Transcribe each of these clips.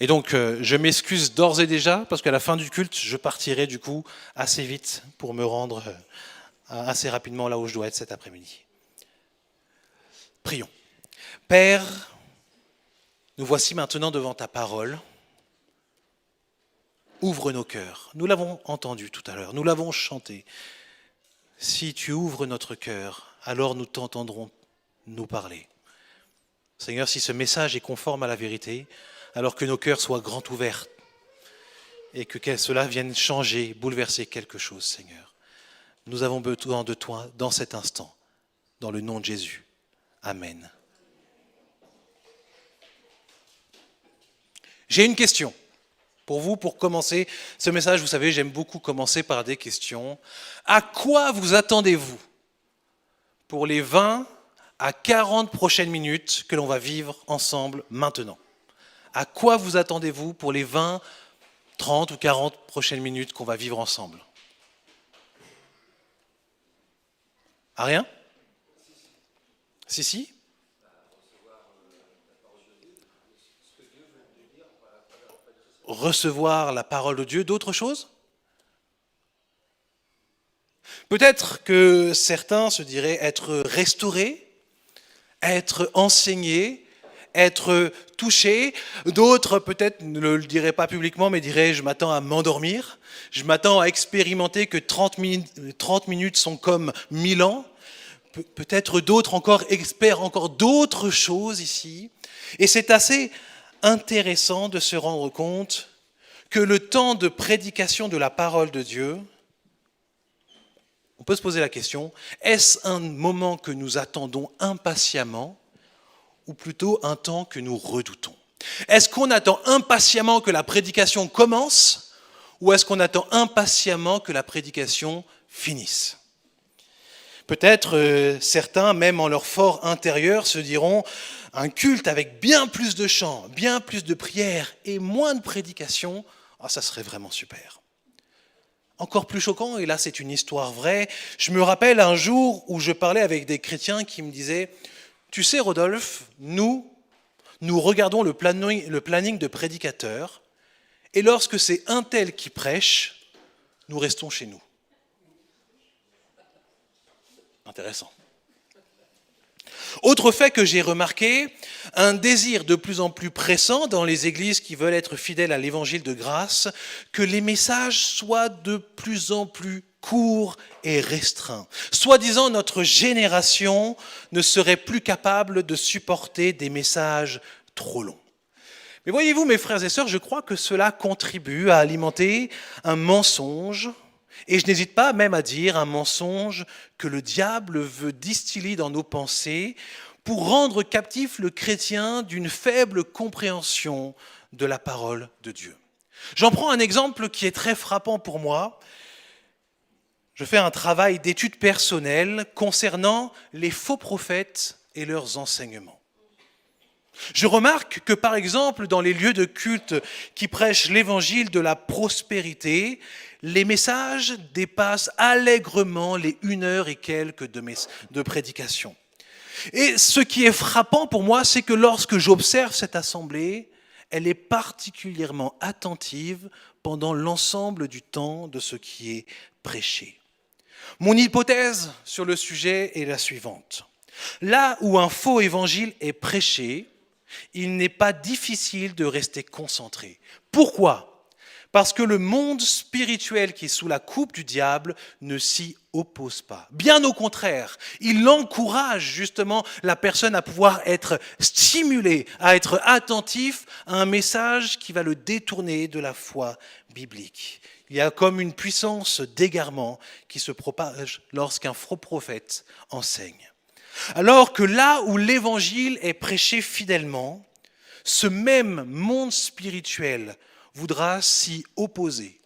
Et donc, je m'excuse d'ores et déjà, parce qu'à la fin du culte, je partirai du coup assez vite pour me rendre assez rapidement là où je dois être cet après-midi. Prions. Père, nous voici maintenant devant ta parole. Ouvre nos cœurs. Nous l'avons entendu tout à l'heure, nous l'avons chanté. Si tu ouvres notre cœur, alors nous t'entendrons nous parler. Seigneur, si ce message est conforme à la vérité, alors que nos cœurs soient grands ouverts et que cela vienne changer, bouleverser quelque chose, Seigneur. Nous avons besoin de toi dans cet instant, dans le nom de Jésus. Amen. J'ai une question pour vous, pour commencer ce message. Vous savez, j'aime beaucoup commencer par des questions. À quoi vous attendez-vous pour les 20 à 40 prochaines minutes que l'on va vivre ensemble maintenant? À quoi vous attendez-vous pour les 20, 30 ou 40 prochaines minutes qu'on va vivre ensemble? À rien? Si? Recevoir la parole de Dieu, d'autres choses? Peut-être que certains se diraient être restaurés, être enseignés, être touchés. D'autres peut-être ne le diraient pas publiquement, mais diraient je m'attends à m'endormir, je m'attends à expérimenter que 30 minutes sont comme 1000 ans. Peut-être d'autres encore espèrent encore d'autres choses ici. Et c'est assez intéressant de se rendre compte que le temps de prédication de la parole de Dieu, on peut se poser la question, est-ce un moment que nous attendons impatiemment ou plutôt un temps que nous redoutons? Est-ce qu'on attend impatiemment que la prédication commence ou est-ce qu'on attend impatiemment que la prédication finisse? Peut-être certains, même en leur fort intérieur, se diront un culte avec bien plus de chants, bien plus de prières et moins de prédication, ça serait vraiment super. Encore plus choquant, et là c'est une histoire vraie, je me rappelle un jour où je parlais avec des chrétiens qui me disaient « Tu sais Rodolphe, nous regardons le planning de prédicateurs et lorsque c'est un tel qui prêche, nous restons chez nous. » Intéressant. Autre fait que j'ai remarqué, un désir de plus en plus pressant dans les églises qui veulent être fidèles à l'évangile de grâce, que les messages soient de plus en plus courts et restreints. Soi-disant, notre génération ne serait plus capable de supporter des messages trop longs. Mais voyez-vous, mes frères et sœurs, je crois que cela contribue à alimenter un mensonge. Et je n'hésite pas même à dire un mensonge que le diable veut distiller dans nos pensées pour rendre captif le chrétien d'une faible compréhension de la parole de Dieu. J'en prends un exemple qui est très frappant pour moi. Je fais un travail d'étude personnelle concernant les faux prophètes et leurs enseignements. Je remarque que, par exemple, dans les lieux de culte qui prêchent l'évangile de la prospérité, les messages dépassent allègrement les 1 heure et quelques de prédication. Et ce qui est frappant pour moi, c'est que lorsque j'observe cette assemblée, elle est particulièrement attentive pendant l'ensemble du temps de ce qui est prêché. Mon hypothèse sur le sujet est la suivante. Là où un faux évangile est prêché, il n'est pas difficile de rester concentré. Pourquoi ? Parce que le monde spirituel qui est sous la coupe du diable ne s'y oppose pas. Bien au contraire, il encourage justement la personne à pouvoir être stimulée, à être attentif à un message qui va le détourner de la foi biblique. Il y a comme une puissance d'égarement qui se propage lorsqu'un faux prophète enseigne. Alors que là où l'évangile est prêché fidèlement, ce même monde spirituel voudra s'y opposer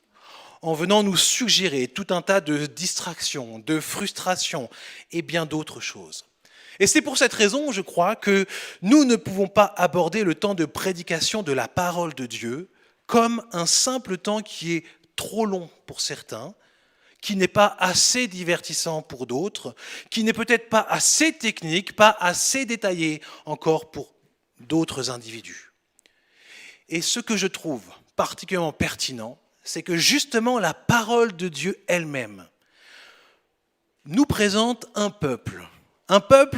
en venant nous suggérer tout un tas de distractions, de frustrations et bien d'autres choses. Et c'est pour cette raison, je crois, que nous ne pouvons pas aborder le temps de prédication de la parole de Dieu comme un simple temps qui est trop long pour certains, qui n'est pas assez divertissant pour d'autres, qui n'est peut-être pas assez technique, pas assez détaillé encore pour d'autres individus. Et ce que je trouve particulièrement pertinent, c'est que justement la parole de Dieu elle-même nous présente un peuple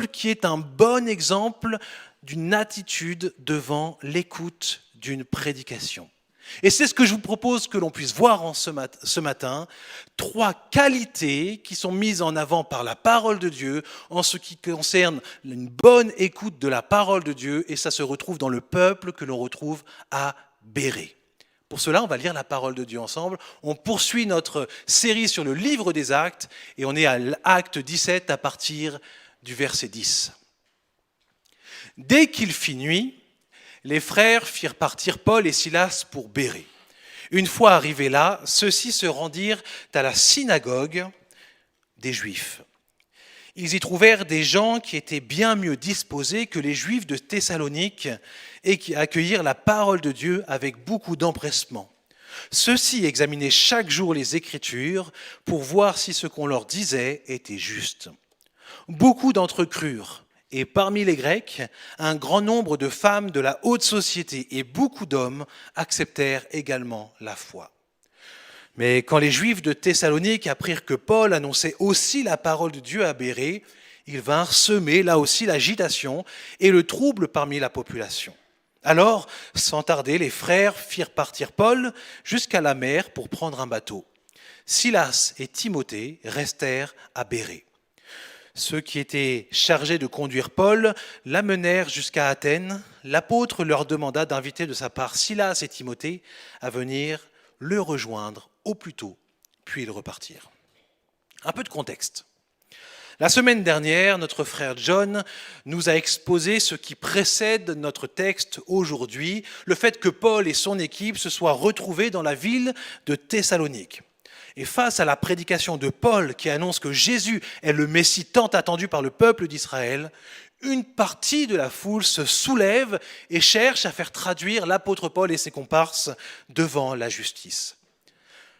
qui est un bon exemple d'une attitude devant l'écoute d'une prédication. Et c'est ce que je vous propose que l'on puisse voir ce matin, 3 qualités qui sont mises en avant par la parole de Dieu en ce qui concerne une bonne écoute de la parole de Dieu, et ça se retrouve dans le peuple que l'on retrouve à Bérée. Pour cela, on va lire la parole de Dieu ensemble. On poursuit notre série sur le livre des Actes, et on est à l'Acte 17 à partir du verset 10. Dès qu'il fit nuit, les frères firent partir Paul et Silas pour Bérée. Une fois arrivés là, ceux-ci se rendirent à la synagogue des Juifs. Ils y trouvèrent des gens qui étaient bien mieux disposés que les Juifs de Thessalonique et qui accueillirent la parole de Dieu avec beaucoup d'empressement. Ceux-ci examinaient chaque jour les Écritures pour voir si ce qu'on leur disait était juste. Beaucoup d'entre eux crurent, et parmi les Grecs, un grand nombre de femmes de la haute société et beaucoup d'hommes acceptèrent également la foi. Mais quand les Juifs de Thessalonique apprirent que Paul annonçait aussi la parole de Dieu à Bérée, ils vinrent semer là aussi l'agitation et le trouble parmi la population. Alors, sans tarder, les frères firent partir Paul jusqu'à la mer pour prendre un bateau. Silas et Timothée restèrent à Bérée. Ceux qui étaient chargés de conduire Paul l'amenèrent jusqu'à Athènes. L'apôtre leur demanda d'inviter de sa part Silas et Timothée à venir le rejoindre au plus tôt, puis ils repartirent. Un peu de contexte. La semaine dernière, notre frère John nous a exposé ce qui précède notre texte aujourd'hui, le fait que Paul et son équipe se soient retrouvés dans la ville de Thessalonique. Et face à la prédication de Paul qui annonce que Jésus est le Messie tant attendu par le peuple d'Israël, une partie de la foule se soulève et cherche à faire traduire l'apôtre Paul et ses comparses devant la justice.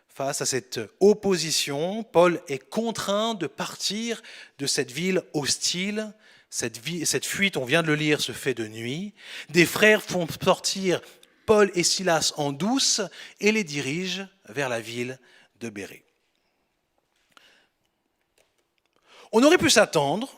Face à cette opposition, Paul est contraint de partir de cette ville hostile. Cette fuite, on vient de le lire, se fait de nuit. Des frères font sortir Paul et Silas en douce et les dirigent vers la ville de Bérée. On aurait pu s'attendre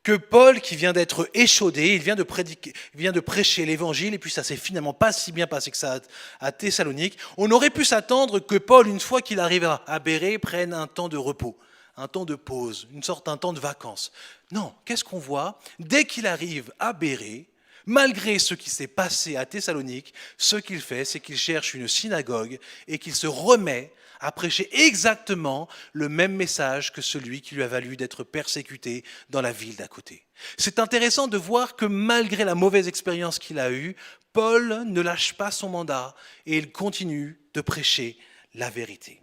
que Paul, qui vient d'être échaudé, il vient de prêcher l'évangile, et puis ça s'est finalement pas si bien passé que ça à Thessalonique, on aurait pu s'attendre que Paul, une fois qu'il arrive à Bérée, prenne un temps de repos, un temps de pause, un temps de vacances. Non, qu'est-ce qu'on voit ? Dès qu'il arrive à Bérée, malgré ce qui s'est passé à Thessalonique, ce qu'il fait, c'est qu'il cherche une synagogue et qu'il se remet à prêcher exactement le même message que celui qui lui a valu d'être persécuté dans la ville d'à côté. C'est intéressant de voir que malgré la mauvaise expérience qu'il a eue, Paul ne lâche pas son mandat et il continue de prêcher la vérité.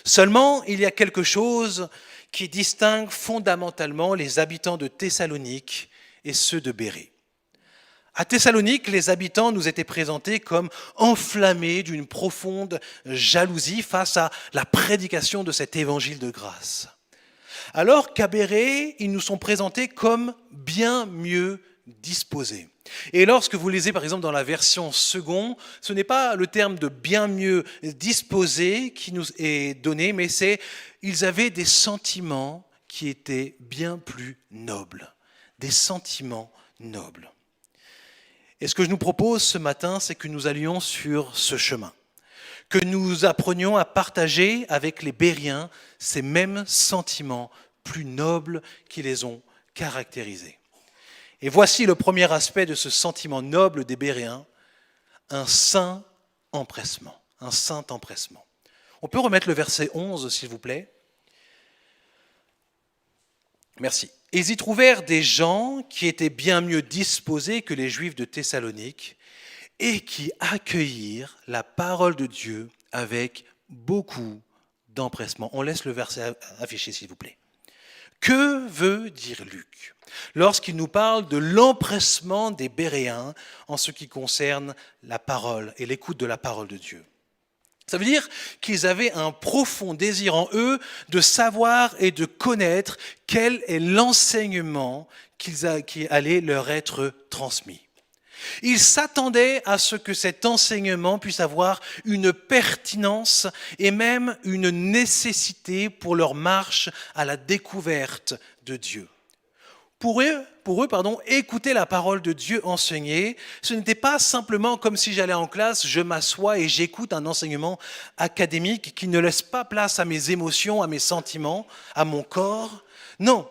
Seulement, il y a quelque chose qui distingue fondamentalement les habitants de Thessalonique et ceux de Bérée. À Thessalonique, les habitants nous étaient présentés comme enflammés d'une profonde jalousie face à la prédication de cet évangile de grâce. Alors qu'à Bérée, ils nous sont présentés comme bien mieux disposés. Et lorsque vous lisez par exemple dans la version second, ce n'est pas le terme de bien mieux disposé qui nous est donné, mais c'est ils avaient des sentiments qui étaient bien plus nobles. Des sentiments nobles. Et ce que je nous propose ce matin, c'est que nous allions sur ce chemin, que nous apprenions à partager avec les Bériens ces mêmes sentiments plus nobles qui les ont caractérisés. Et voici le premier aspect de ce sentiment noble des Béréens, un saint empressement. Un saint empressement. On peut remettre le verset 11, s'il vous plaît ? Merci. Ils y trouvèrent des gens qui étaient bien mieux disposés que les Juifs de Thessalonique et qui accueillirent la parole de Dieu avec beaucoup d'empressement. On laisse le verset affiché, s'il vous plaît. Que veut dire Luc lorsqu'il nous parle de l'empressement des Béréens en ce qui concerne la parole et l'écoute de la parole de Dieu ? Ça veut dire qu'ils avaient un profond désir en eux de savoir et de connaître quel est l'enseignement qui allait leur être transmis. Ils s'attendaient à ce que cet enseignement puisse avoir une pertinence et même une nécessité pour leur marche à la découverte de Dieu. Pour eux, écouter la parole de Dieu enseignée, ce n'était pas simplement comme si j'allais en classe, je m'assois et j'écoute un enseignement académique qui ne laisse pas place à mes émotions, à mes sentiments, à mon corps. Non.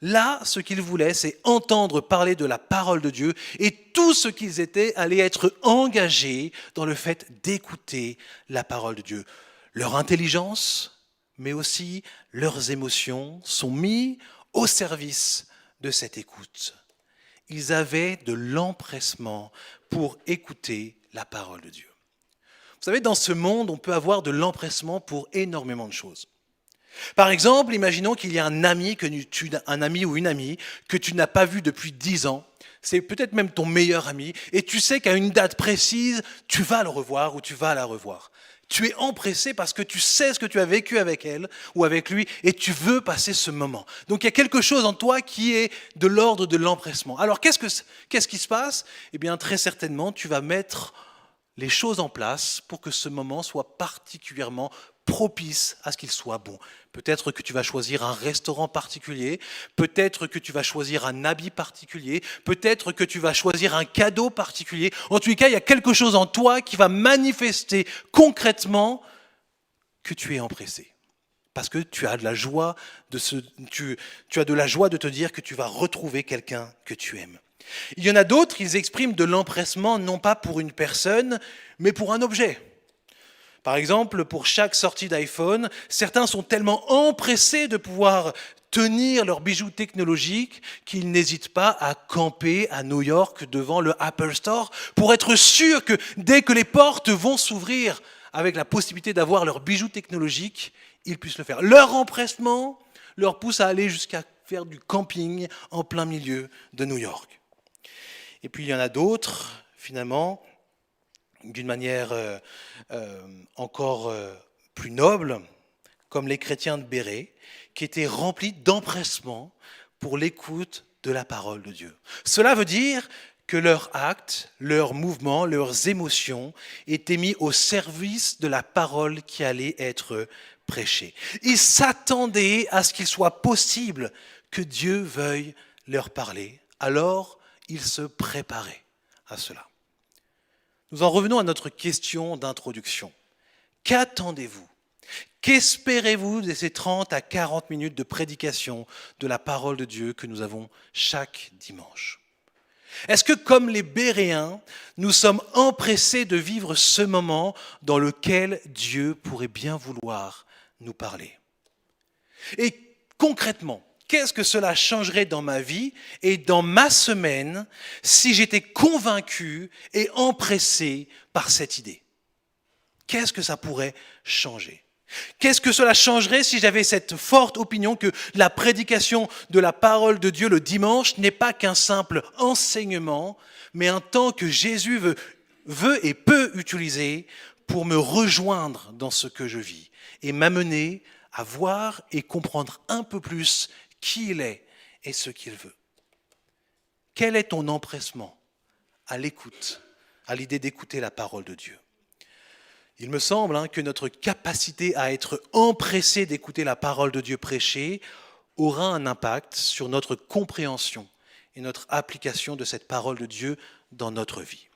Là, ce qu'ils voulaient, c'est entendre parler de la parole de Dieu et tout ce qu'ils étaient allaient être engagés dans le fait d'écouter la parole de Dieu. Leur intelligence, mais aussi leurs émotions sont mis au service de cette écoute. Ils avaient de l'empressement pour écouter la parole de Dieu. Vous savez, dans ce monde, on peut avoir de l'empressement pour énormément de choses. Par exemple, imaginons qu'il y a un ami ou une amie que tu n'as pas vu depuis 10 ans. C'est peut-être même ton meilleur ami et tu sais qu'à une date précise, tu vas le revoir ou tu vas la revoir. Tu es empressé parce que tu sais ce que tu as vécu avec elle ou avec lui et tu veux passer ce moment. Donc il y a quelque chose en toi qui est de l'ordre de l'empressement. Alors qu'est-ce qui se passe ? Eh bien très certainement, tu vas mettre les choses en place pour que ce moment soit particulièrement propice à ce qu'il soit bon. Peut-être que tu vas choisir un restaurant particulier, peut-être que tu vas choisir un habit particulier, peut-être que tu vas choisir un cadeau particulier. En tous les cas, il y a quelque chose en toi qui va manifester concrètement que tu es empressé. Parce que tu as de la joie tu as de la joie de te dire que tu vas retrouver quelqu'un que tu aimes. Il y en a d'autres, ils expriment de l'empressement non pas pour une personne, mais pour un objet. Par exemple, pour chaque sortie d'iPhone, certains sont tellement empressés de pouvoir tenir leurs bijoux technologiques qu'ils n'hésitent pas à camper à New York devant le Apple Store pour être sûrs que dès que les portes vont s'ouvrir avec la possibilité d'avoir leurs bijoux technologiques, ils puissent le faire. Leur empressement leur pousse à aller jusqu'à faire du camping en plein milieu de New York. Et puis il y en a d'autres, finalement, d'une manière encore plus noble, comme les chrétiens de Bérée, qui étaient remplis d'empressement pour l'écoute de la parole de Dieu. Cela veut dire que leurs actes, leurs mouvements, leurs émotions étaient mis au service de la parole qui allait être prêchée. Ils s'attendaient à ce qu'il soit possible que Dieu veuille leur parler. Alors, ils se préparaient à cela. Nous en revenons à notre question d'introduction. Qu'attendez-vous ? Qu'espérez-vous de ces 30 à 40 minutes de prédication de la parole de Dieu que nous avons chaque dimanche ? Est-ce que, comme les Béréens, nous sommes empressés de vivre ce moment dans lequel Dieu pourrait bien vouloir nous parler ? Et concrètement, qu'est-ce que cela changerait dans ma vie et dans ma semaine si j'étais convaincu et empressé par cette idée ? Qu'est-ce que ça pourrait changer ? Qu'est-ce que cela changerait si j'avais cette forte opinion que la prédication de la parole de Dieu le dimanche n'est pas qu'un simple enseignement, mais un temps que Jésus veut et peut utiliser pour me rejoindre dans ce que je vis et m'amener à voir et comprendre un peu plus qui il est et ce qu'il veut. Quel est ton empressement à l'écoute, à l'idée d'écouter la parole de Dieu ? Il me semble que notre capacité à être empressé d'écouter la parole de Dieu prêchée aura un impact sur notre compréhension et notre application de cette parole de Dieu dans notre vie.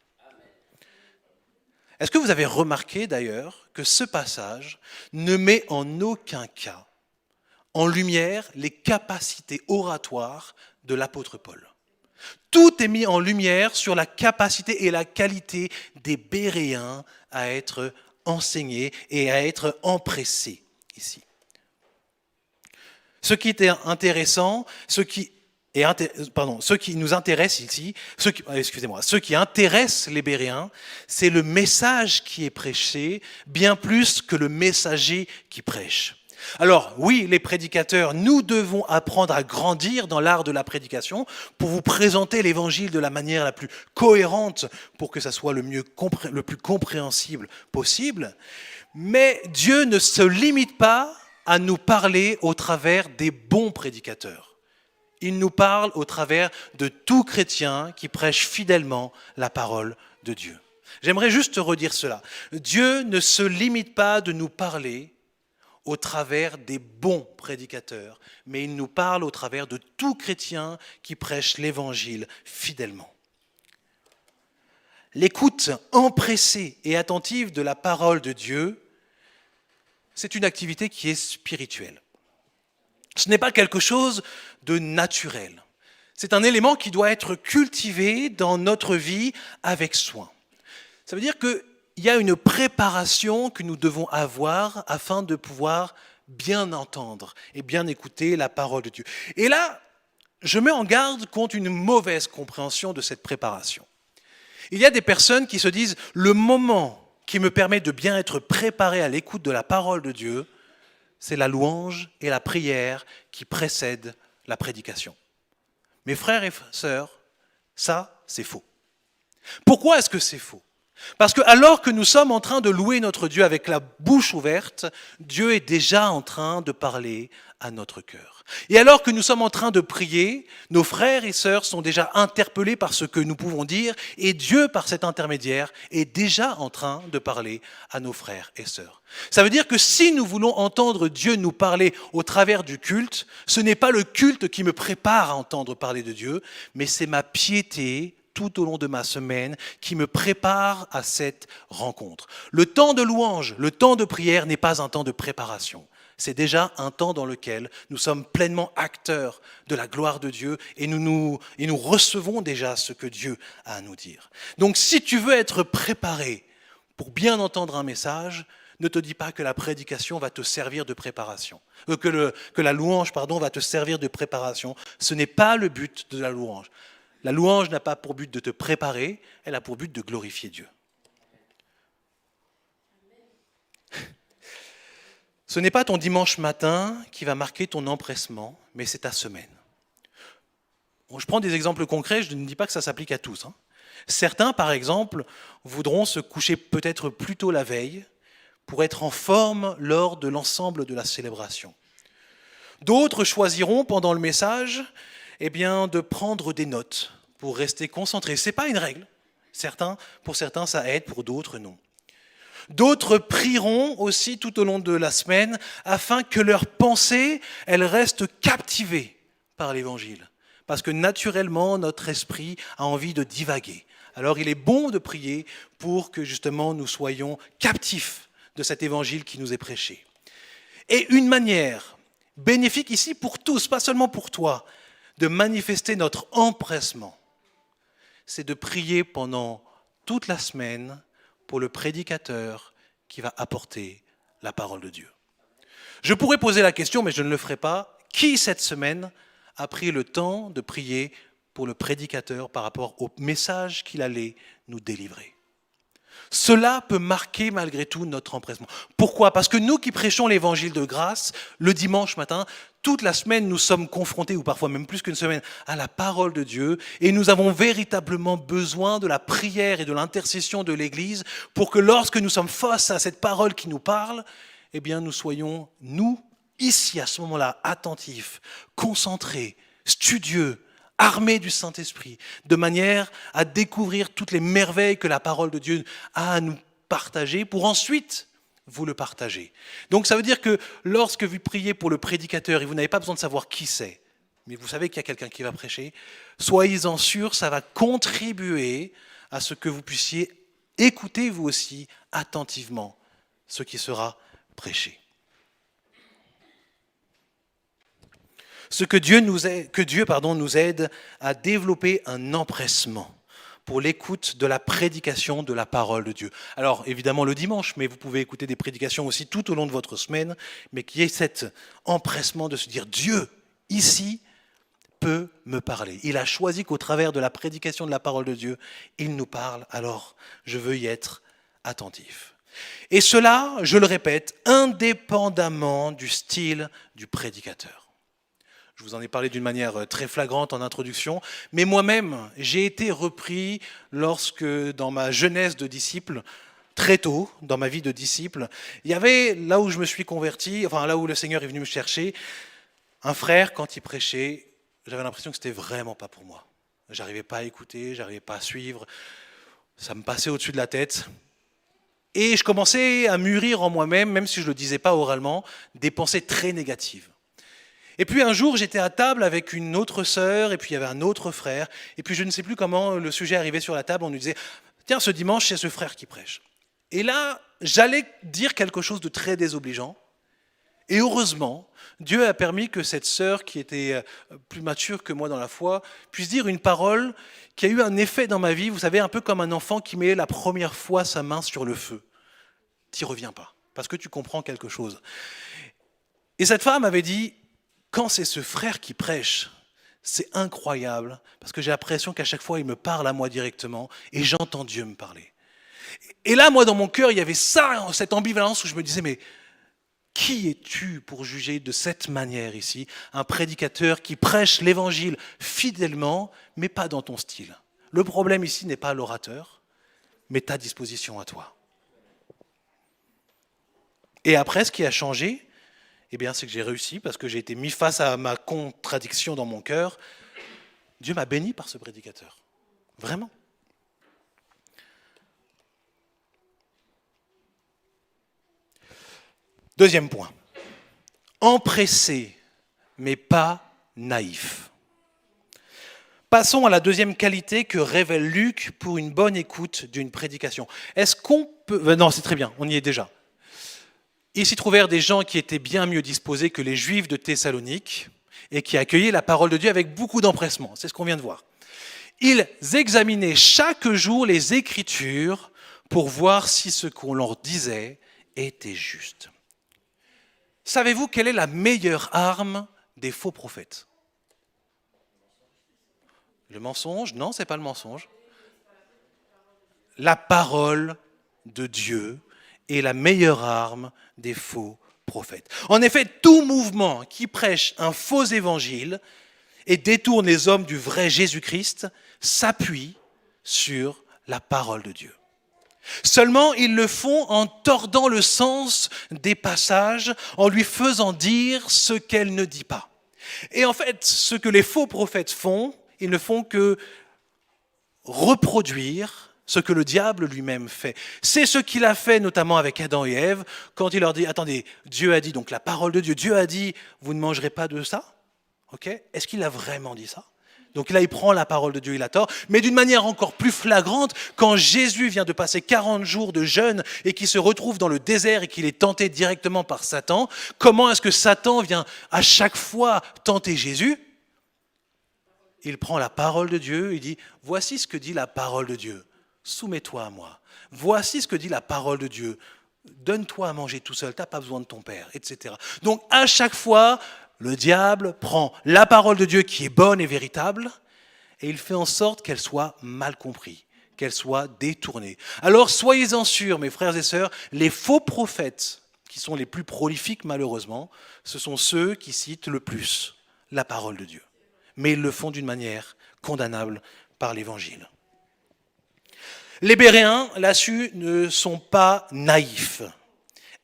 Est-ce que vous avez remarqué d'ailleurs que ce passage ne met en aucun cas en lumière les capacités oratoires de l'apôtre Paul ? Tout est mis en lumière sur la capacité et la qualité des Béréens à être enseignés et à être empressés ici. Ce qui est intéressant, ce qui nous intéresse ici, ce qui intéresse les Béréens, c'est le message qui est prêché, bien plus que le messager qui prêche. Alors oui, les prédicateurs, nous devons apprendre à grandir dans l'art de la prédication pour vous présenter l'évangile de la manière la plus cohérente pour que ça soit le plus compréhensible possible. Mais Dieu ne se limite pas à nous parler au travers des bons prédicateurs. Il nous parle au travers de tout chrétien qui prêche fidèlement la parole de Dieu. J'aimerais juste te redire cela. Dieu ne se limite pas de nous parler au travers des bons prédicateurs, mais il nous parle au travers de tout chrétien qui prêche l'évangile fidèlement. L'écoute empressée et attentive de la parole de Dieu, c'est une activité qui est spirituelle. Ce n'est pas quelque chose de naturel. C'est un élément qui doit être cultivé dans notre vie avec soin. Ça veut dire qu'il y a une préparation que nous devons avoir afin de pouvoir bien entendre et bien écouter la parole de Dieu. Et là, je mets en garde contre une mauvaise compréhension de cette préparation. Il y a des personnes qui se disent « le moment qui me permet de bien être préparé à l'écoute de la parole de Dieu, c'est la louange et la prière qui précèdent la prédication. » Mes frères et sœurs, ça, c'est faux. Pourquoi est-ce que c'est faux ? Parce que alors que nous sommes en train de louer notre Dieu avec la bouche ouverte, Dieu est déjà en train de parler à notre cœur. Et alors que nous sommes en train de prier, nos frères et sœurs sont déjà interpellés par ce que nous pouvons dire et Dieu, par cet intermédiaire, est déjà en train de parler à nos frères et sœurs. Ça veut dire que si nous voulons entendre Dieu nous parler au travers du culte, ce n'est pas le culte qui me prépare à entendre parler de Dieu, mais c'est ma piété tout au long de ma semaine qui me prépare à cette rencontre. Le temps de louange, le temps de prière n'est pas un temps de préparation. C'est déjà un temps dans lequel nous sommes pleinement acteurs de la gloire de Dieu et nous recevons déjà ce que Dieu a à nous dire. Donc si tu veux être préparé pour bien entendre un message, ne te dis pas que la prédication va te servir de préparation, que la louange va te servir de préparation. Ce n'est pas le but de la louange. La louange n'a pas pour but de te préparer, elle a pour but de glorifier Dieu. Ce n'est pas ton dimanche matin qui va marquer ton empressement, mais c'est ta semaine. Bon, je prends des exemples concrets, je ne dis pas que ça s'applique à tous. Certains, par exemple, voudront se coucher peut-être plus tôt la veille pour être en forme lors de l'ensemble de la célébration. D'autres choisiront pendant le message de prendre des notes pour rester concentrés. Ce n'est pas une règle. Pour certains, ça aide, pour d'autres, non. D'autres prieront aussi tout au long de la semaine afin que leur pensée, elle reste captivée par l'Évangile. Parce que naturellement, notre esprit a envie de divaguer. Alors il est bon de prier pour que justement nous soyons captifs de cet Évangile qui nous est prêché. Et une manière bénéfique ici pour tous, pas seulement pour toi, de manifester notre empressement, c'est de prier pendant toute la semaine pour le prédicateur qui va apporter la parole de Dieu. Je pourrais poser la question, mais je ne le ferai pas. Qui cette semaine a pris le temps de prier pour le prédicateur par rapport au message qu'il allait nous délivrer ? Cela peut marquer malgré tout notre empressement. Pourquoi ? Parce que nous qui prêchons l'évangile de grâce, le dimanche matin, toute la semaine, nous sommes confrontés, ou parfois même plus qu'une semaine, à la parole de Dieu. Et nous avons véritablement besoin de la prière et de l'intercession de l'Église pour que lorsque nous sommes face à cette parole qui nous parle, nous soyons, nous, ici, à ce moment-là, attentifs, concentrés, studieux, armés du Saint-Esprit, de manière à découvrir toutes les merveilles que la parole de Dieu a à nous partager pour ensuite vous le partager. Donc ça veut dire que lorsque vous priez pour le prédicateur et vous n'avez pas besoin de savoir qui c'est, mais vous savez qu'il y a quelqu'un qui va prêcher, soyez-en sûrs, ça va contribuer à ce que vous puissiez écouter vous aussi attentivement ce qui sera prêché. Que Dieu nous aide à développer un empressement pour l'écoute de la prédication de la parole de Dieu. Alors évidemment le dimanche, mais vous pouvez écouter des prédications aussi tout au long de votre semaine, mais qu'il y ait cet empressement de se dire Dieu, ici, peut me parler. Il a choisi qu'au travers de la prédication de la parole de Dieu, il nous parle, alors je veux y être attentif. Et cela, je le répète, indépendamment du style du prédicateur. Je vous en ai parlé d'une manière très flagrante en introduction, mais moi-même, j'ai été repris lorsque, dans ma jeunesse de disciple, très tôt, dans ma vie de disciple, il y avait, là où je me suis converti, là où le Seigneur est venu me chercher, un frère, quand il prêchait, j'avais l'impression que c'était vraiment pas pour moi. J'arrivais pas à écouter, j'arrivais pas à suivre, ça me passait au-dessus de la tête. Et je commençais à mûrir en moi-même, même si je ne le disais pas oralement, des pensées très négatives. Et puis un jour, j'étais à table avec une autre sœur, et puis il y avait un autre frère, et puis je ne sais plus comment le sujet arrivait sur la table, on nous disait « Tiens, ce dimanche, c'est ce frère qui prêche ». Et là, j'allais dire quelque chose de très désobligeant, et heureusement, Dieu a permis que cette sœur, qui était plus mature que moi dans la foi, puisse dire une parole qui a eu un effet dans ma vie, vous savez, un peu comme un enfant qui met la première fois sa main sur le feu. T'y reviens pas, parce que tu comprends quelque chose. Et cette femme avait dit, quand c'est ce frère qui prêche, c'est incroyable, parce que j'ai l'impression qu'à chaque fois, il me parle à moi directement, et j'entends Dieu me parler. Et là, moi, dans mon cœur, il y avait ça, cette ambivalence où je me disais, mais qui es-tu pour juger de cette manière ici, un prédicateur qui prêche l'évangile fidèlement, mais pas dans ton style. Le problème ici n'est pas l'orateur, mais ta disposition à toi. Et après, ce qui a changé, eh bien, c'est que j'ai réussi parce que j'ai été mis face à ma contradiction dans mon cœur. Dieu m'a béni par ce prédicateur. Vraiment. Deuxième point. Empressé, mais pas naïf. Passons à la deuxième qualité que révèle Luc pour une bonne écoute d'une prédication. Est-ce qu'on peut... Non, c'est très bien, on y est déjà. Ils s'y trouvèrent des gens qui étaient bien mieux disposés que les Juifs de Thessalonique et qui accueillaient la parole de Dieu avec beaucoup d'empressement. C'est ce qu'on vient de voir. Ils examinaient chaque jour les Écritures pour voir si ce qu'on leur disait était juste. Savez-vous quelle est la meilleure arme des faux prophètes ? Le mensonge ? Non, ce n'est pas le mensonge. La parole de Dieu est la meilleure arme des faux prophètes. En effet, tout mouvement qui prêche un faux évangile et détourne les hommes du vrai Jésus-Christ s'appuie sur la parole de Dieu. Seulement, ils le font en tordant le sens des passages, en lui faisant dire ce qu'elle ne dit pas. Et en fait, ce que les faux prophètes font, ils ne font que reproduire ce que le diable lui-même fait. C'est ce qu'il a fait notamment avec Adam et Ève, quand il leur dit, attendez, Dieu a dit, donc la parole de Dieu, Dieu a dit, vous ne mangerez pas de ça ? Okay ? Est-ce qu'il a vraiment dit ça ? Donc là, il prend la parole de Dieu, il a tort. Mais d'une manière encore plus flagrante, quand Jésus vient de passer 40 jours de jeûne et qu'il se retrouve dans le désert et qu'il est tenté directement par Satan, comment est-ce que Satan vient à chaque fois tenter Jésus ? Il prend la parole de Dieu, il dit, voici ce que dit la parole de Dieu. Soumets-toi à moi. Voici ce que dit la parole de Dieu. Donne-toi à manger tout seul, tu n'as pas besoin de ton père, etc. Donc à chaque fois, le diable prend la parole de Dieu qui est bonne et véritable et il fait en sorte qu'elle soit mal comprise, qu'elle soit détournée. Alors soyez-en sûrs, mes frères et sœurs, les faux prophètes, qui sont les plus prolifiques malheureusement, ce sont ceux qui citent le plus la parole de Dieu. Mais ils le font d'une manière condamnable par l'Évangile. Les Béréens, là-dessus, ne sont pas naïfs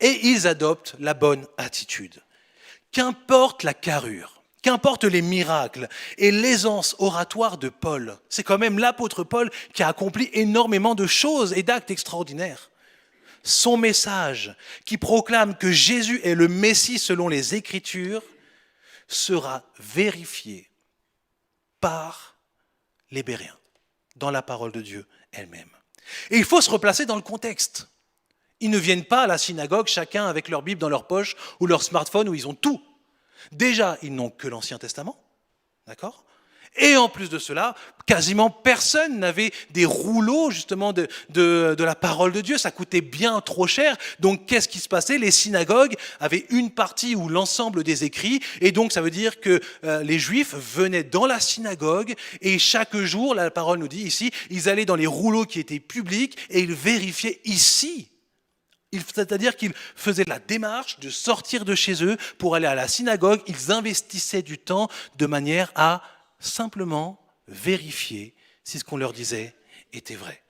et ils adoptent la bonne attitude. Qu'importe la carrure, qu'importe les miracles et l'aisance oratoire de Paul, c'est quand même l'apôtre Paul qui a accompli énormément de choses et d'actes extraordinaires. Son message, qui proclame que Jésus est le Messie selon les Écritures, sera vérifié par les Béréens, dans la parole de Dieu elle-même. Et il faut se replacer dans le contexte. Ils ne viennent pas à la synagogue, chacun avec leur Bible dans leur poche ou leur smartphone où ils ont tout. Déjà, ils n'ont que l'Ancien Testament, d'accord ? Et en plus de cela, quasiment personne n'avait des rouleaux justement de la parole de Dieu. Ça coûtait bien trop cher. Donc qu'est-ce qui se passait ? Les synagogues avaient une partie ou l'ensemble des écrits. Et donc ça veut dire que les Juifs venaient dans la synagogue et chaque jour, la parole nous dit ici, ils allaient dans les rouleaux qui étaient publics et ils vérifiaient ici. C'est-à-dire qu'ils faisaient la démarche de sortir de chez eux pour aller à la synagogue. Ils investissaient du temps de manière à simplement vérifier si ce qu'on leur disait était vrai.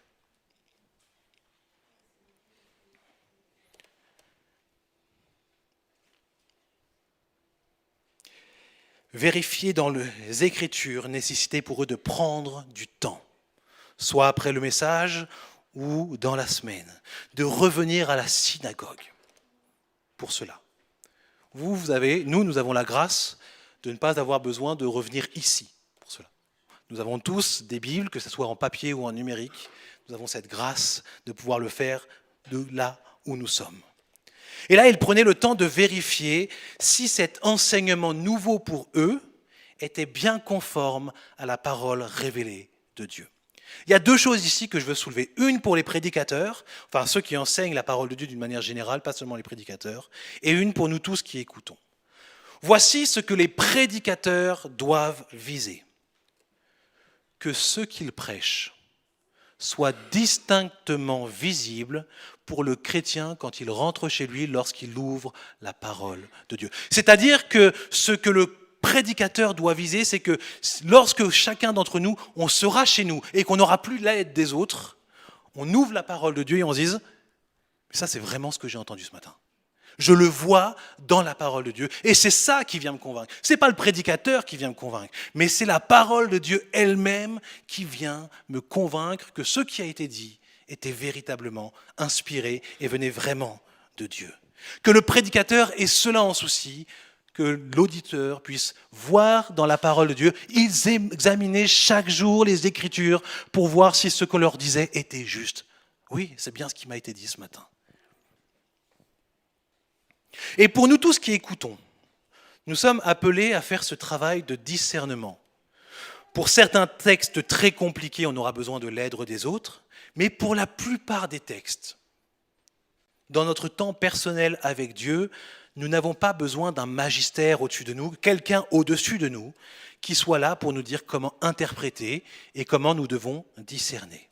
vérifier dans les Écritures nécessitait pour eux de prendre du temps, soit après le message ou dans la semaine, de revenir à la synagogue pour cela. Nous avons la grâce de ne pas avoir besoin de revenir ici pour cela. Nous avons tous des Bibles, que ce soit en papier ou en numérique. Nous avons cette grâce de pouvoir le faire de là où nous sommes. Et là, ils prenaient le temps de vérifier si cet enseignement nouveau pour eux était bien conforme à la parole révélée de Dieu. Il y a deux choses ici que je veux soulever. Une pour les prédicateurs, enfin ceux qui enseignent la parole de Dieu d'une manière générale, pas seulement les prédicateurs, et une pour nous tous qui écoutons. Voici ce que les prédicateurs doivent viser. Que ce qu'ils prêchent soit distinctement visible pour le chrétien quand il rentre chez lui, lorsqu'il ouvre la parole de Dieu. C'est-à-dire que ce que le prédicateur doit viser, c'est que lorsque chacun d'entre nous, on sera chez nous et qu'on n'aura plus l'aide des autres, on ouvre la parole de Dieu et on se dise « ça c'est vraiment ce que j'ai entendu ce matin ». Je le vois dans la parole de Dieu. Et c'est ça qui vient me convaincre. Ce n'est pas le prédicateur qui vient me convaincre, mais c'est la parole de Dieu elle-même qui vient me convaincre que ce qui a été dit était véritablement inspiré et venait vraiment de Dieu. Que le prédicateur ait cela en souci, que l'auditeur puisse voir dans la parole de Dieu, ils examinaient chaque jour les Écritures pour voir si ce qu'on leur disait était juste. Oui, c'est bien ce qui m'a été dit ce matin. Et pour nous tous qui écoutons, nous sommes appelés à faire ce travail de discernement. Pour certains textes très compliqués, on aura besoin de l'aide des autres, mais pour la plupart des textes, dans notre temps personnel avec Dieu, nous n'avons pas besoin d'un magistère au-dessus de nous, quelqu'un au-dessus de nous, qui soit là pour nous dire comment interpréter et comment nous devons discerner.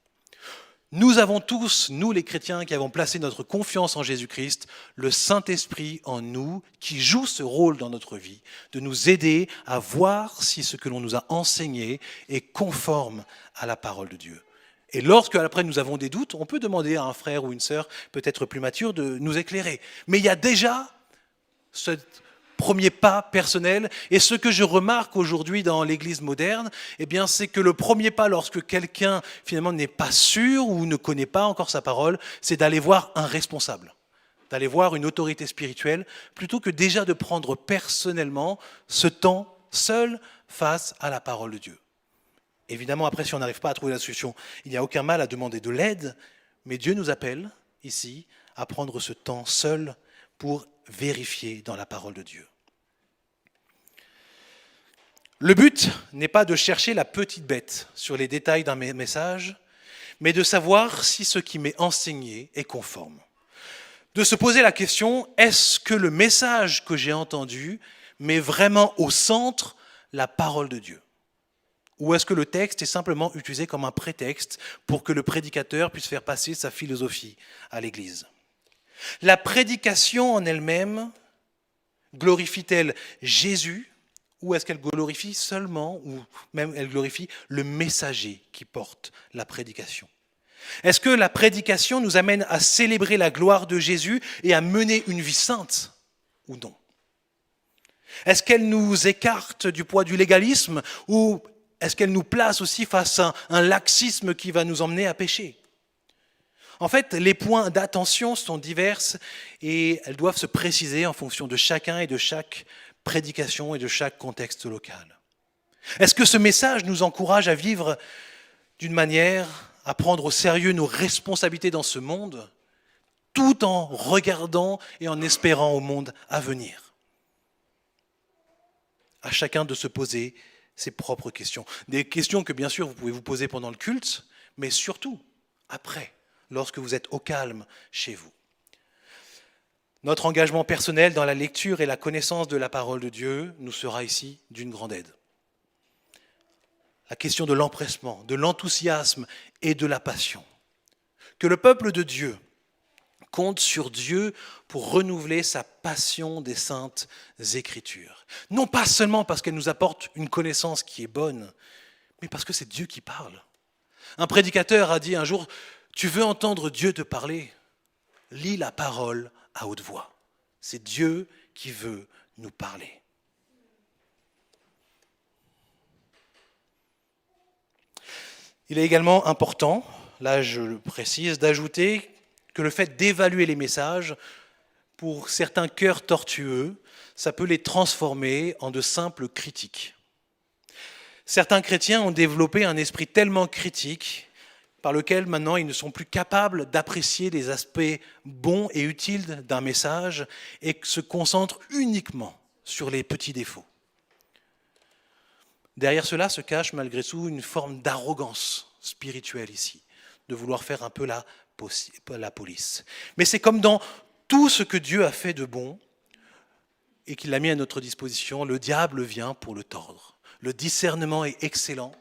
Nous avons tous, nous les chrétiens qui avons placé notre confiance en Jésus-Christ, le Saint-Esprit en nous qui joue ce rôle dans notre vie, de nous aider à voir si ce que l'on nous a enseigné est conforme à la parole de Dieu. Et lorsque après nous avons des doutes, on peut demander à un frère ou une sœur peut-être plus mature de nous éclairer. Mais il y a déjà ce premier pas personnel. Et ce que je remarque aujourd'hui dans l'Église moderne, eh bien, c'est que le premier pas lorsque quelqu'un finalement n'est pas sûr ou ne connaît pas encore sa parole, c'est d'aller voir un responsable, d'aller voir une autorité spirituelle, plutôt que déjà de prendre personnellement ce temps seul face à la parole de Dieu. Évidemment, après, si on n'arrive pas à trouver la solution, il n'y a aucun mal à demander de l'aide, mais Dieu nous appelle ici à prendre ce temps seul pour vérifier dans la parole de Dieu. Le but n'est pas de chercher la petite bête sur les détails d'un message, mais de savoir si ce qui m'est enseigné est conforme. De se poser la question, est-ce que le message que j'ai entendu met vraiment au centre la parole de Dieu ? Ou est-ce que le texte est simplement utilisé comme un prétexte pour que le prédicateur puisse faire passer sa philosophie à l'Église ? La prédication en elle-même glorifie-t-elle Jésus ? Ou est-ce qu'elle glorifie seulement, ou même elle glorifie le messager qui porte la prédication ? Est-ce que la prédication nous amène à célébrer la gloire de Jésus et à mener une vie sainte ou non ? Est-ce qu'elle nous écarte du poids du légalisme ou est-ce qu'elle nous place aussi face à un laxisme qui va nous emmener à pécher ? En fait, les points d'attention sont divers et elles doivent se préciser en fonction de chacun et de chaque prédication et de chaque contexte local. Est-ce que ce message nous encourage à vivre d'une manière à prendre au sérieux nos responsabilités dans ce monde, tout en regardant et en espérant au monde à venir ? À chacun de se poser ses propres questions. Des questions que bien sûr vous pouvez vous poser pendant le culte, mais surtout après, lorsque vous êtes au calme chez vous. Notre engagement personnel dans la lecture et la connaissance de la parole de Dieu nous sera ici d'une grande aide. La question de l'empressement, de l'enthousiasme et de la passion. Que le peuple de Dieu compte sur Dieu pour renouveler sa passion des saintes Écritures. Non pas seulement parce qu'elles nous apportent une connaissance qui est bonne, mais parce que c'est Dieu qui parle. Un prédicateur a dit un jour, « Tu veux entendre Dieu te parler ? Lis la parole à haute voix. » C'est Dieu qui veut nous parler. Il est également important, là je le précise, d'ajouter que le fait d'évaluer les messages, pour certains cœurs tortueux, ça peut les transformer en de simples critiques. Certains chrétiens ont développé un esprit tellement critique par lequel maintenant ils ne sont plus capables d'apprécier les aspects bons et utiles d'un message et se concentrent uniquement sur les petits défauts. Derrière cela se cache malgré tout une forme d'arrogance spirituelle ici, de vouloir faire un peu la police. Mais c'est comme dans tout ce que Dieu a fait de bon et qu'il a mis à notre disposition, le diable vient pour le tordre. Le discernement est excellent,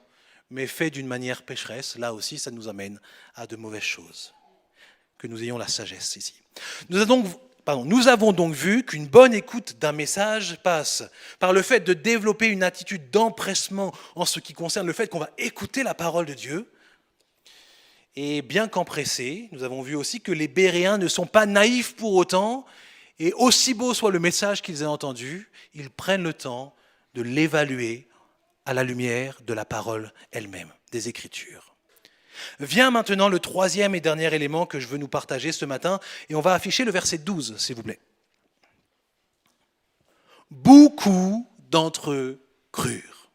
mais fait d'une manière pécheresse. Là aussi, ça nous amène à de mauvaises choses. Que nous ayons la sagesse ici. Nous avons donc vu qu'une bonne écoute d'un message passe par le fait de développer une attitude d'empressement en ce qui concerne le fait qu'on va écouter la parole de Dieu. Et bien qu'empressés, nous avons vu aussi que les Béréens ne sont pas naïfs pour autant, et aussi beau soit le message qu'ils aient entendu, ils prennent le temps de l'évaluer à la lumière de la parole elle-même, des Écritures. Vient maintenant le troisième et dernier élément que je veux nous partager ce matin, et on va afficher le verset 12, s'il vous plaît. Beaucoup d'entre eux crurent.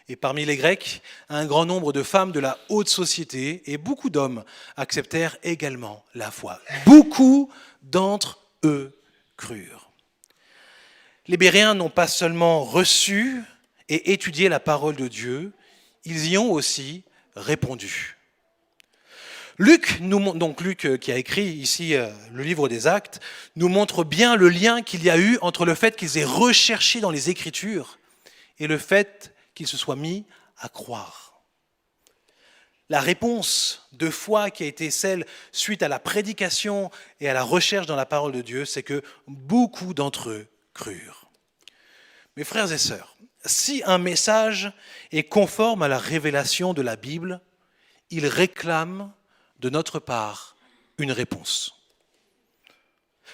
Et parmi les Grecs, un grand nombre de femmes de la haute société et beaucoup d'hommes acceptèrent également la foi. Beaucoup d'entre eux crurent. Les Béréens n'ont pas seulement reçu et étudié la parole de Dieu, ils y ont aussi répondu. Luc, qui a écrit ici le livre des Actes, nous montre bien le lien qu'il y a eu entre le fait qu'ils aient recherché dans les Écritures et le fait qu'ils se soient mis à croire. La réponse de foi qui a été celle suite à la prédication et à la recherche dans la parole de Dieu, c'est que beaucoup d'entre eux crurent. Mes frères et sœurs, si un message est conforme à la révélation de la Bible, il réclame de notre part une réponse.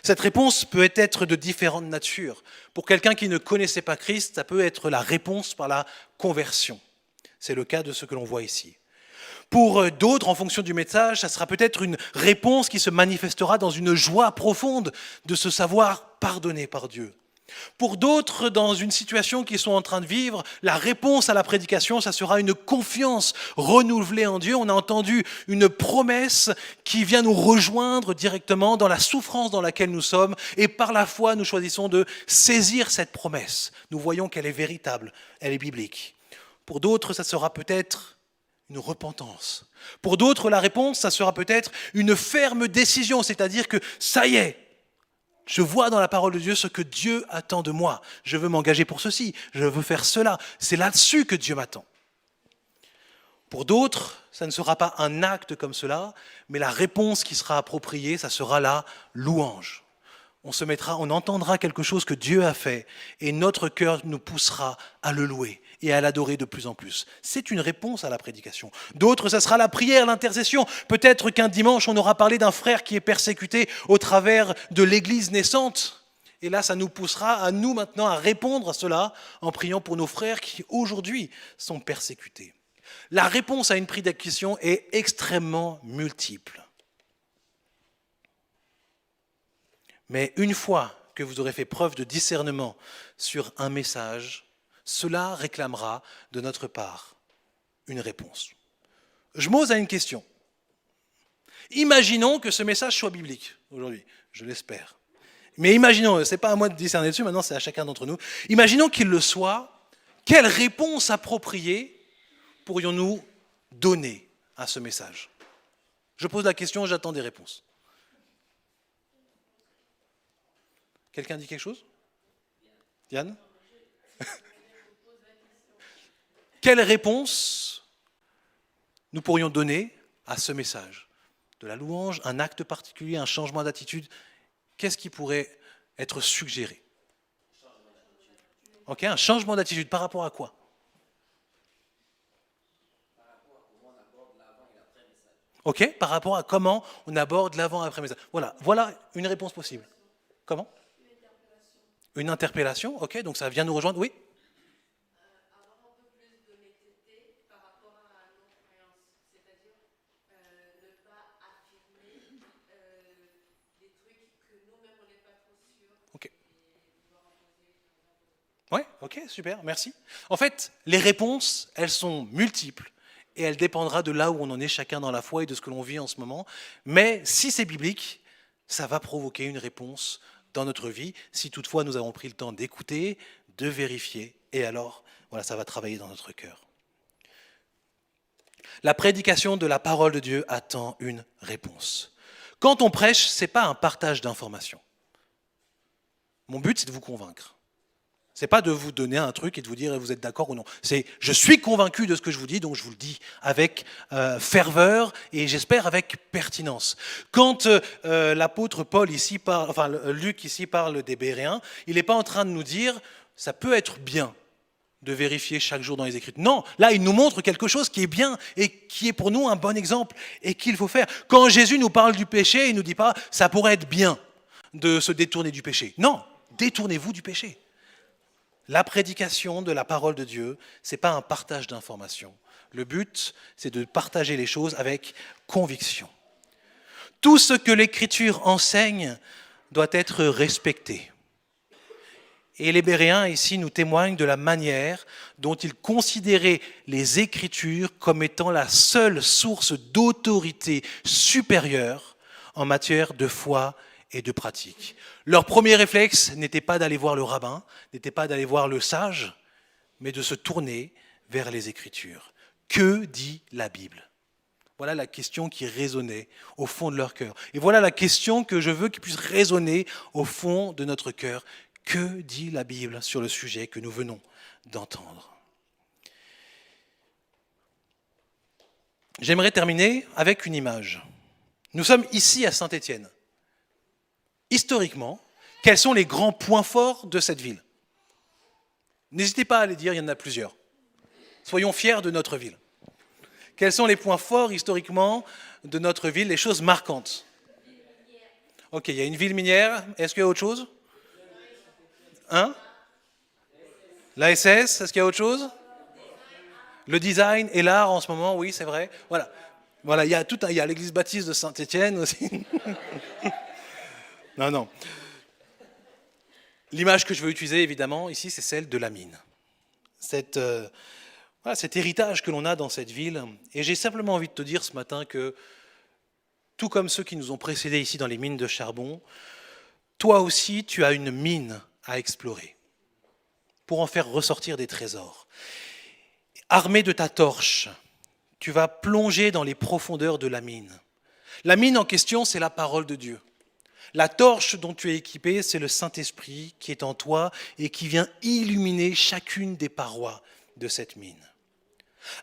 Cette réponse peut être de différentes natures. Pour quelqu'un qui ne connaissait pas Christ, ça peut être la réponse par la conversion. C'est le cas de ce que l'on voit ici. Pour d'autres, en fonction du message, ça sera peut-être une réponse qui se manifestera dans une joie profonde de se savoir pardonné par Dieu. Pour d'autres, dans une situation qu'ils sont en train de vivre, la réponse à la prédication, ça sera une confiance renouvelée en Dieu. On a entendu une promesse qui vient nous rejoindre directement dans la souffrance dans laquelle nous sommes. Et par la foi, nous choisissons de saisir cette promesse. Nous voyons qu'elle est véritable, elle est biblique. Pour d'autres, ça sera peut-être une repentance. Pour d'autres, la réponse, ça sera peut-être une ferme décision, c'est-à-dire que ça y est, je vois dans la parole de Dieu ce que Dieu attend de moi. Je veux m'engager pour ceci, je veux faire cela. C'est là-dessus que Dieu m'attend. Pour d'autres, ça ne sera pas un acte comme cela, mais la réponse qui sera appropriée, ça sera la louange. On entendra quelque chose que Dieu a fait et notre cœur nous poussera à le louer et à l'adorer de plus en plus. C'est une réponse à la prédication. D'autres, ça sera la prière, l'intercession. Peut-être qu'un dimanche, on aura parlé d'un frère qui est persécuté au travers de l'église naissante. Et là, ça nous poussera à nous maintenant à répondre à cela en priant pour nos frères qui aujourd'hui sont persécutés. La réponse à une prédication est extrêmement multiple. Mais une fois que vous aurez fait preuve de discernement sur un message, cela réclamera de notre part une réponse. Je m'ose à une question. Imaginons que ce message soit biblique aujourd'hui, je l'espère. Mais imaginons, ce n'est pas à moi de discerner dessus, maintenant c'est à chacun d'entre nous. Imaginons qu'il le soit, quelle réponse appropriée pourrions-nous donner à ce message? Je pose la question, j'attends des réponses. Quelqu'un dit quelque chose? Yann? Quelle réponse nous pourrions donner à ce message? De la louange, un acte particulier, un changement d'attitude? Qu'est-ce qui pourrait être suggéré? Ok, un changement d'attitude par rapport à quoi? Ok, par rapport à comment on aborde l'avant et après message. Voilà une réponse possible. Comment? Une interpellation, ok, donc ça vient nous rejoindre, oui? Avoir un peu plus d'honnêteté par rapport à nos croyances. C'est Ok, super, merci. En fait, les réponses, elles sont multiples et elles dépendra de là où on en est chacun dans la foi et de ce que l'on vit en ce moment. Mais si c'est biblique, ça va provoquer une réponse dans notre vie, si toutefois nous avons pris le temps d'écouter, de vérifier, et alors, voilà, ça va travailler dans notre cœur. La prédication de la parole de Dieu attend une réponse. Quand on prêche, ce n'est pas un partage d'informations. Mon but, c'est de vous convaincre. Ce n'est pas de vous donner un truc et de vous dire vous êtes d'accord ou non. C'est je suis convaincu de ce que je vous dis, donc je vous le dis avec ferveur et j'espère avec pertinence. Quand l'apôtre Paul ici parle, enfin Luc ici parle des Béréens, il n'est pas en train de nous dire ça peut être bien de vérifier chaque jour dans les Écritures. Non, là il nous montre quelque chose qui est bien et qui est pour nous un bon exemple et qu'il faut faire. Quand Jésus nous parle du péché, il ne nous dit pas ça pourrait être bien de se détourner du péché. Non, détournez-vous du péché. La prédication de la parole de Dieu, ce n'est pas un partage d'informations. Le but, c'est de partager les choses avec conviction. Tout ce que l'Écriture enseigne doit être respecté. Et les Béréens ici nous témoignent de la manière dont ils considéraient les Écritures comme étant la seule source d'autorité supérieure en matière de foi et de pratique. Leur premier réflexe n'était pas d'aller voir le rabbin, n'était pas d'aller voir le sage, mais de se tourner vers les Écritures. Que dit la Bible ? Voilà la question qui résonnait au fond de leur cœur. Et voilà la question que je veux qu'il puisse résonner au fond de notre cœur. Que dit la Bible sur le sujet que nous venons d'entendre ? J'aimerais terminer avec une image. Nous sommes ici à Saint-Étienne. Historiquement, quels sont les grands points forts de cette ville ? N'hésitez pas à les dire, il y en a plusieurs. Soyons fiers de notre ville. Quels sont les points forts historiquement de notre ville, les choses marquantes ? Ok, il y a une ville minière. Est-ce qu'il y a autre chose ? Hein ? L'ASS, est-ce qu'il y a autre chose ? Le design et l'art en ce moment, oui, c'est vrai. Voilà, il y a l'église baptiste de Saint-Étienne aussi. Non. L'image que je veux utiliser, évidemment, ici, c'est celle de la mine. Cet héritage que l'on a dans cette ville. Et j'ai simplement envie de te dire ce matin que, tout comme ceux qui nous ont précédés ici dans les mines de charbon, toi aussi, tu as une mine à explorer pour en faire ressortir des trésors. Armé de ta torche, tu vas plonger dans les profondeurs de la mine. La mine en question, c'est la parole de Dieu. La torche dont tu es équipé, c'est le Saint-Esprit qui est en toi et qui vient illuminer chacune des parois de cette mine.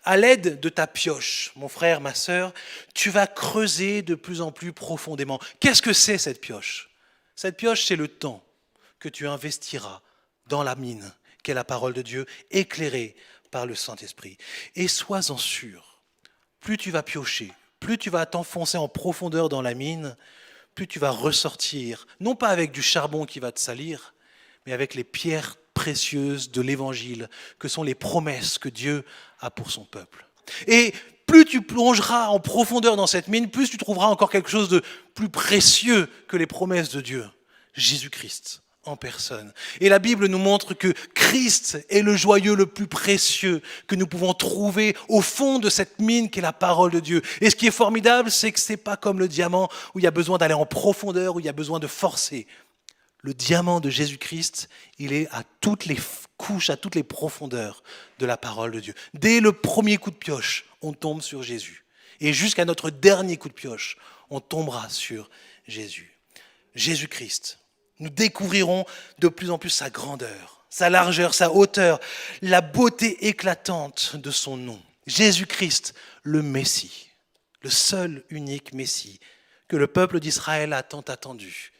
À l'aide de ta pioche, mon frère, ma sœur, tu vas creuser de plus en plus profondément. Qu'est-ce que c'est cette pioche ? Cette pioche, c'est le temps que tu investiras dans la mine, qu'est la parole de Dieu, éclairée par le Saint-Esprit. Et sois-en sûr, plus tu vas piocher, plus tu vas t'enfoncer en profondeur dans la mine, plus tu vas ressortir, non pas avec du charbon qui va te salir, mais avec les pierres précieuses de l'Évangile, que sont les promesses que Dieu a pour son peuple. Et plus tu plongeras en profondeur dans cette mine, plus tu trouveras encore quelque chose de plus précieux que les promesses de Dieu, Jésus-Christ en personne. Et la Bible nous montre que Christ est le joyau le plus précieux que nous pouvons trouver au fond de cette mine qu'est la parole de Dieu. Et ce qui est formidable, c'est que ce n'est pas comme le diamant où il y a besoin d'aller en profondeur, où il y a besoin de forcer. Le diamant de Jésus-Christ, il est à toutes les couches, à toutes les profondeurs de la parole de Dieu. Dès le premier coup de pioche, on tombe sur Jésus. Et jusqu'à notre dernier coup de pioche, on tombera sur Jésus. Jésus-Christ. Nous découvrirons de plus en plus sa grandeur, sa largeur, sa hauteur, la beauté éclatante de son nom. Jésus-Christ, le Messie, le seul unique Messie que le peuple d'Israël a tant attendu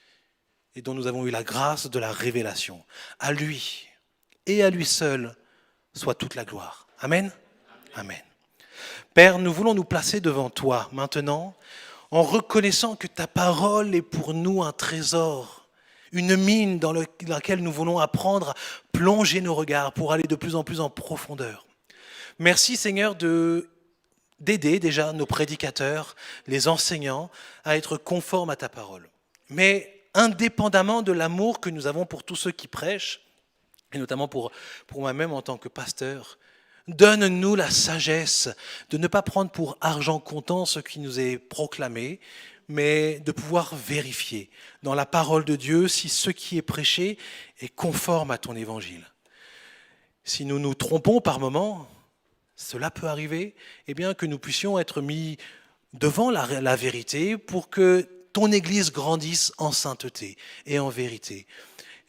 et dont nous avons eu la grâce de la révélation. À lui et à lui seul soit toute la gloire. Amen. Amen. Père, nous voulons nous placer devant toi maintenant en reconnaissant que ta parole est pour nous un trésor, une mine dans laquelle nous voulons apprendre à plonger nos regards pour aller de plus en plus en profondeur. Merci Seigneur d'aider déjà nos prédicateurs, les enseignants, à être conformes à ta parole. Mais indépendamment de l'amour que nous avons pour tous ceux qui prêchent, et notamment pour moi-même en tant que pasteur. Donne-nous la sagesse de ne pas prendre pour argent comptant ce qui nous est proclamé, mais de pouvoir vérifier dans la parole de Dieu si ce qui est prêché est conforme à ton évangile. Si nous nous trompons par moment, cela peut arriver, eh bien que nous puissions être mis devant la vérité pour que ton Église grandisse en sainteté et en vérité.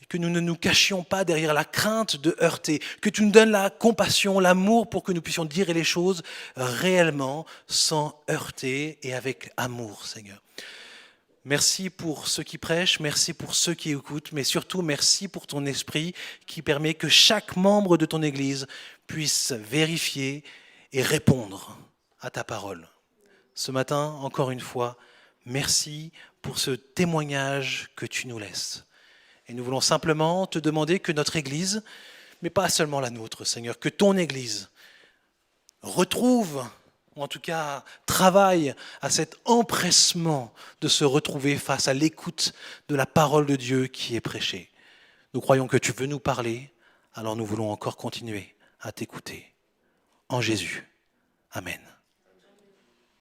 Que nous ne nous cachions pas derrière la crainte de heurter, que tu nous donnes la compassion, l'amour pour que nous puissions dire les choses réellement, sans heurter et avec amour, Seigneur. Merci pour ceux qui prêchent, merci pour ceux qui écoutent, mais surtout merci pour ton esprit qui permet que chaque membre de ton Église puisse vérifier et répondre à ta parole. Ce matin, encore une fois, merci pour ce témoignage que tu nous laisses. Et nous voulons simplement te demander que notre Église, mais pas seulement la nôtre, Seigneur, que ton Église retrouve, ou en tout cas travaille à cet empressement de se retrouver face à l'écoute de la parole de Dieu qui est prêchée. Nous croyons que tu veux nous parler, alors nous voulons encore continuer à t'écouter. En Jésus. Amen.